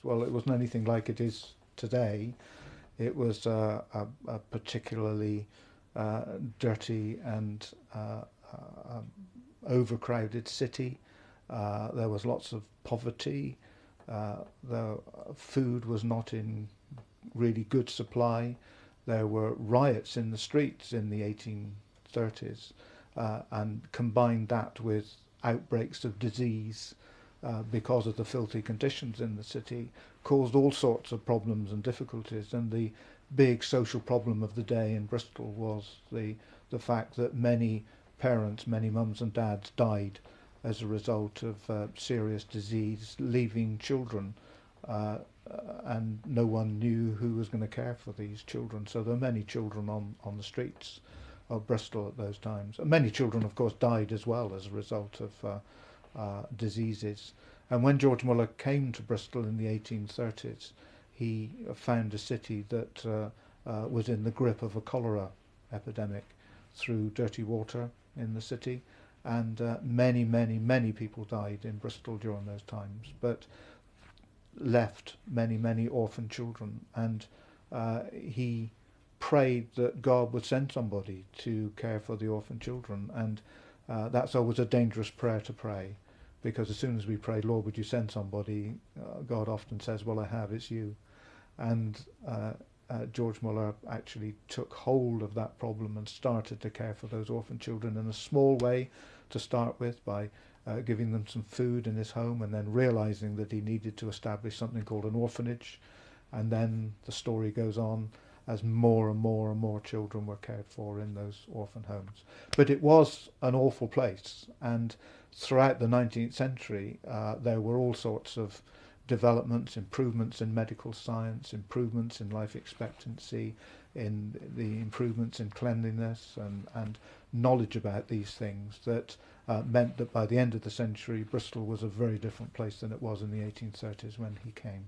Well, it wasn't anything like it is today. It was a particularly dirty and overcrowded city. There was lots of poverty. The food was not in really good supply. There were riots in the streets in the 1830s, and combined that with outbreaks of disease because of the filthy conditions in the city, caused all sorts of problems and difficulties. And the big social problem of the day in Bristol was the fact that many parents, many mums and dads died as a result of serious disease, leaving children, uh, and no one knew who was going to care for these children. So there were many children on the streets of Bristol at those times. And many children, of course, died as well as a result of diseases. And when George Muller came to Bristol in the 1830s, he found a city that was in the grip of a cholera epidemic through dirty water in the city. And many, many, many people died in Bristol during those times, but left many, many orphan children. And he prayed that God would send somebody to care for the orphan children. And that's always a dangerous prayer to pray, because as soon as we pray, Lord, would you send somebody, God often says, well, I have, it's you. And George Muller actually took hold of that problem and started to care for those orphan children in a small way to start with, by giving them some food in his home, and then realizing that he needed to establish something called an orphanage. And then the story goes on as more and more and more children were cared for in those orphan homes. But it was an awful place, and throughout the 19th century there were all sorts of developments, improvements in medical science, improvements in life expectancy, in the improvements in cleanliness and knowledge about these things that meant that by the end of the century, Bristol was a very different place than it was in the 1830s when he came.